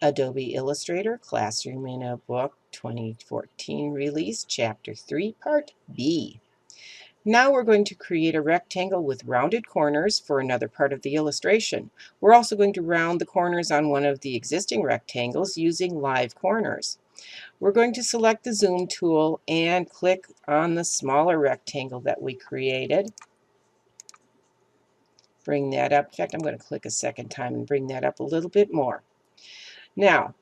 Adobe Illustrator Classroom in a Book 2014 release, Chapter 3, Part B. Now we're going to create a rectangle with rounded corners for another part of the illustration. We're also going to round the corners on one of the existing rectangles using live corners. We're going to select the zoom tool and click on the smaller rectangle that we created. Bring that up. In fact, I'm going to click a second time and bring that up a little bit more. Now,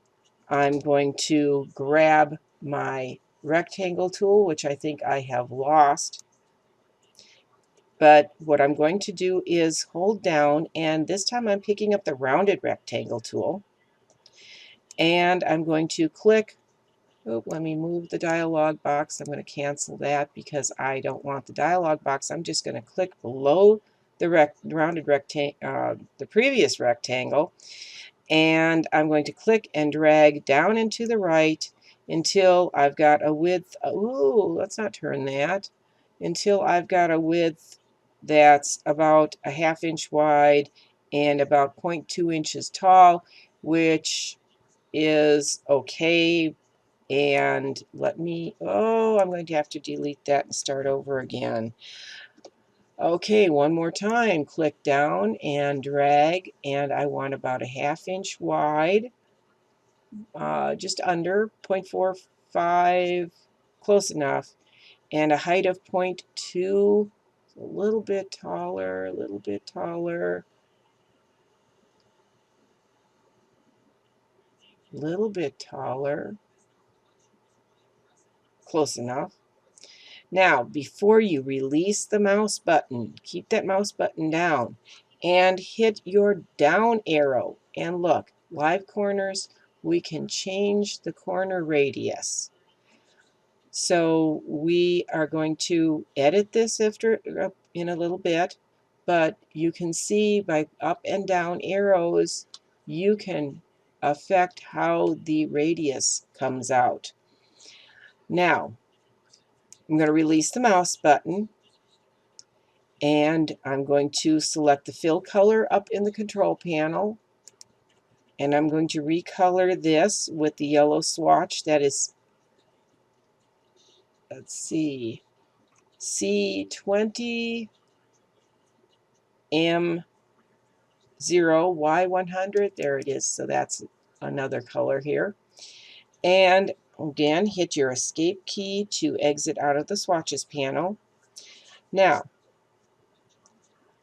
I'm going to grab my rectangle tool, which I think I have lost. But what I'm going to do is hold down, and this time I'm picking up the rounded rectangle tool. And I'm going to click, let me move the dialog box. I'm going to cancel that because I don't want the dialog box. I'm just going to click below the rounded rectangle, the previous rectangle, and I'm going to click and drag down and to the right until I've got a width, let's not turn that, until I've got a width that's about a ½ inch wide and about 0.2 inches tall, which is okay. And I'm going to have to delete that and start over again. Okay, one more time. Click down and drag, and I want about a ½ inch wide, just under 0.45, close enough, and a height of 0.2, a little bit taller, a little bit taller, a little bit taller, close enough. Now, before you release the mouse button, keep that mouse button down and hit your down arrow. And look, live corners, we can change the corner radius. So we are going to edit this in a little bit, but you can see by up and down arrows, you can affect how the radius comes out. Now, I'm going to release the mouse button, and I'm going to select the fill color up in the control panel, and I'm going to recolor this with the yellow swatch that is, let's see, C20 M0 Y100. There it is. So that's another color here. And again, hit your escape key to exit out of the swatches panel. Now,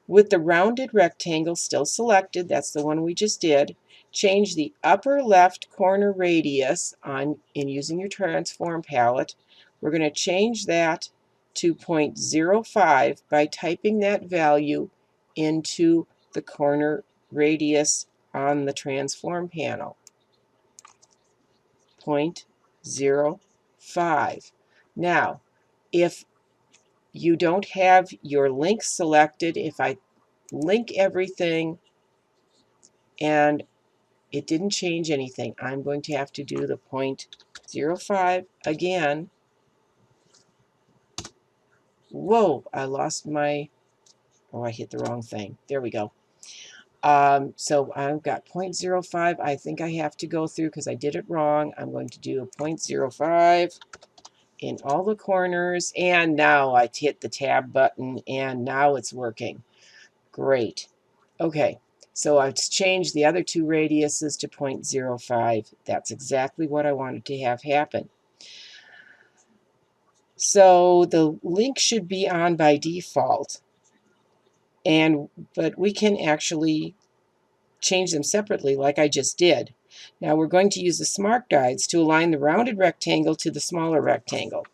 with the rounded rectangle still selected, that's the one we just did, change the upper left corner radius in using your transform palette. We're going to change that to 0.05 by typing that value into the corner radius on the transform panel. 0.05. Now, if you don't have your link selected, if I link everything and it didn't change anything, I'm going to have to do the 0.05 again. Whoa, I lost my, I hit the wrong thing. There we go. So I've got 0.05. I think I have to go through because I did it wrong. I'm going to do a 0.05 in all the corners, and now I hit the tab button, and now it's working. Great. Okay, so I've changed the other two radiuses to 0.05. That's exactly what I wanted to have happen. So the link should be on by default, but we can actually change them separately like I just did. Now we're going to use the Smart Guides to align the rounded rectangle to the smaller rectangle.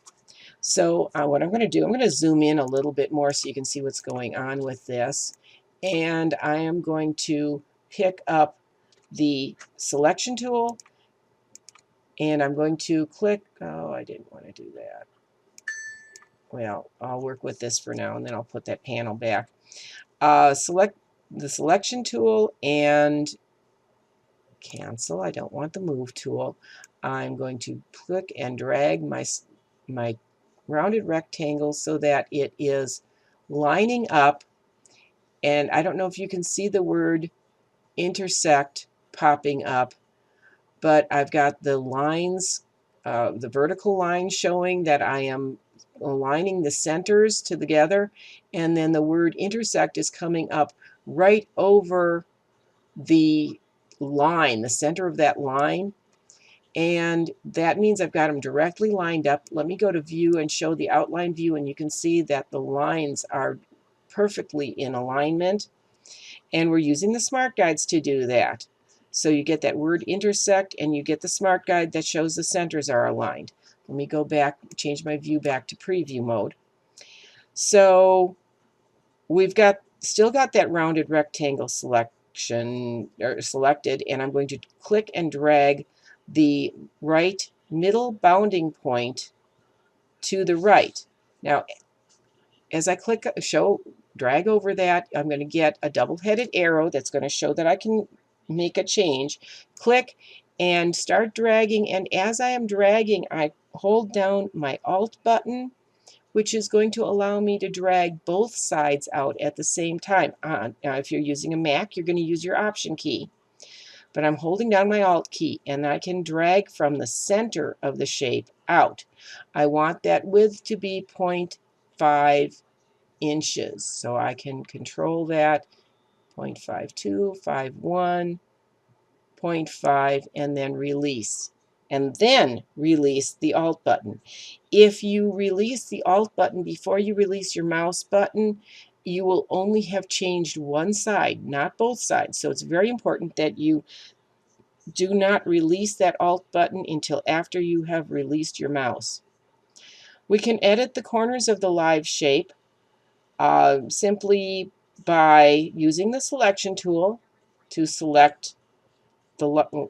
So what I'm going to do, I'm going to zoom in a little bit more so you can see what's going on with this. And I am going to pick up the selection tool, and I'm going to click, I didn't want to do that. Well, I'll work with this for now, and then I'll put that panel back. Select the selection tool and cancel. I don't want the move tool. I'm going to click and drag my rounded rectangle so that it is lining up, and I don't know if you can see the word intersect popping up, but I've got the lines, the vertical line showing that I am aligning the centers together, and then the word intersect is coming up right over the line, the center of that line, and that means I've got them directly lined up. Let me go to view and show the outline view, and you can see that the lines are perfectly in alignment, and we're using the smart guides to do that. So you get that word intersect, and you get the smart guide that shows the centers are aligned. Let me go back, change my view back to preview mode. So we've still got that rounded rectangle selection selected, and I'm going to click and drag the right middle bounding point to the right. Now, as I click drag over that, I'm going to get a double-headed arrow that's going to show that I can make a change. Click and start dragging, and as I am dragging, I hold down my Alt button, which is going to allow me to drag both sides out at the same time. Now, if you're using a Mac, you're going to use your Option key. But I'm holding down my Alt key, and I can drag from the center of the shape out. I want that width to be 0.5 inches, so I can control that, 0.52, 0.51, 0.5, and then release. And then release the Alt button. If you release the Alt button before you release your mouse button, you will only have changed one side, not both sides. So it's very important that you do not release that Alt button until after you have released your mouse. We can edit the corners of the live shape simply by using the selection tool to select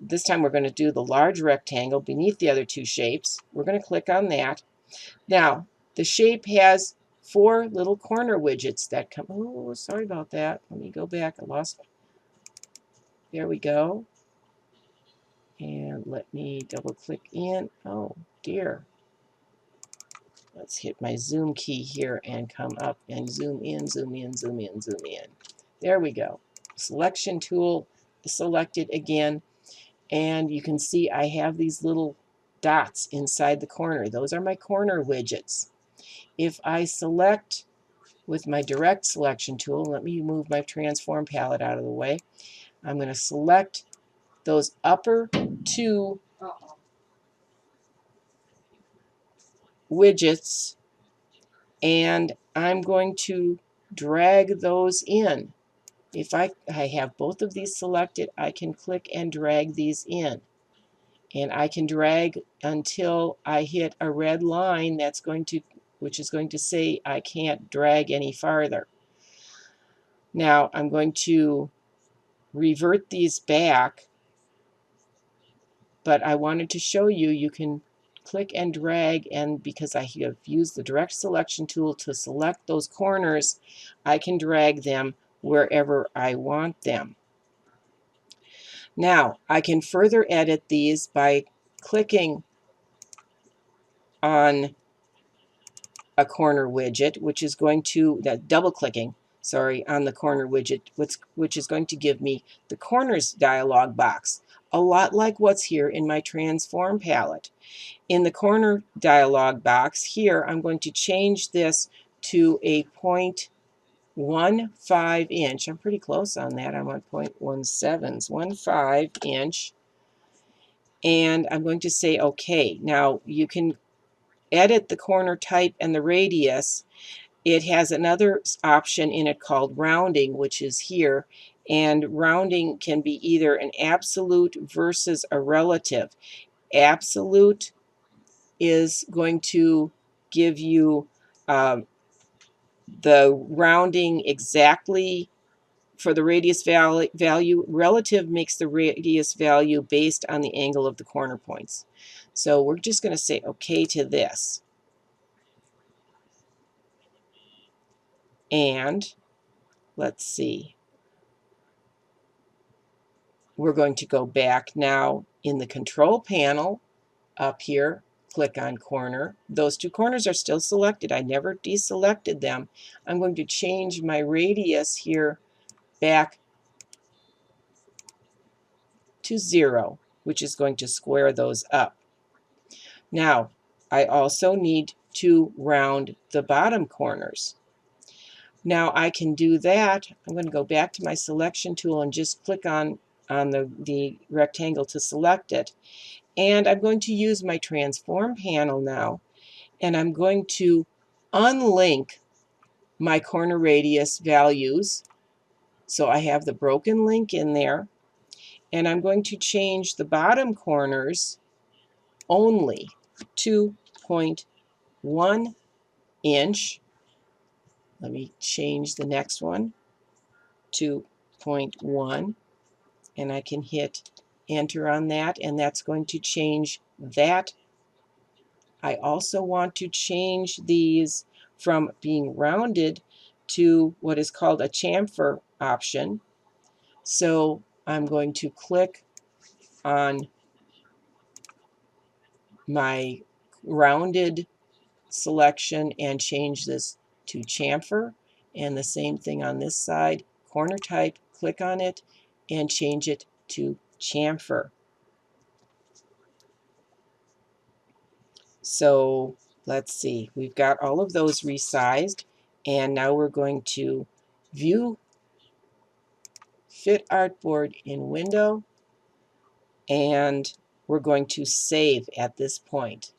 this time we're going to do the large rectangle beneath the other two shapes. We're going to click on that. Now, the shape has 4 little corner widgets that come. Oh, sorry about that. Let me go back. I lost. There we go. And let me double click in. Oh, dear. Let's hit my zoom key here and come up and zoom in, zoom in, zoom in, zoom in. There we go. Selection tool selected again. And you can see I have these little dots inside the corner. Those are my corner widgets. If I select with my direct selection tool, let me move my transform palette out of the way. I'm going to select those upper 2 widgets, and I'm going to drag those in. If I have both of these selected, I can click and drag these in. And I can drag until I hit a red line which is going to say I can't drag any farther. Now I'm going to revert these back, but I wanted to show you, you can click and drag, and because I have used the direct selection tool to select those corners, I can drag them wherever I want them. Now I can further edit these by clicking on a corner widget, which is going to, double clicking, sorry, on the corner widget, which is going to give me the corners dialog box, a lot like what's here in my transform palette. In the corner dialog box here, I'm going to change this to a 0.15 inch. I'm pretty close on that. I'm on 0.17, 15 inch. And I'm going to say OK. Now you can edit the corner type and the radius. It has another option in it called rounding, which is here. And rounding can be either an absolute versus a relative. Absolute is going to give you the rounding exactly for the radius value. Relative makes the radius value based on the angle of the corner points. So we're just going to say OK to this. And let's see. We're going to go back now in the control panel up here, click on corner. Those 2 corners are still selected. I never deselected them. I'm going to change my radius here back to 0. which is going to square those up. Now, I also need to round the bottom corners. Now I can do that. I'm going to go back to my selection tool and just click on the rectangle to select it. And I'm going to use my transform panel now, and I'm going to unlink my corner radius values. So I have the broken link in there, and I'm going to change the bottom corners only to 0.1 inch. Let me change the next one to 0.1, and I can hit enter on that, and that's going to change that. I also want to change these from being rounded to what is called a chamfer option. So I'm going to click on my rounded selection and change this to chamfer, and the same thing on this side. Corner type, click on it and change it to chamfer. So let's see, we've got all of those resized, and now we're going to view fit artboard in window, and we're going to save at this point.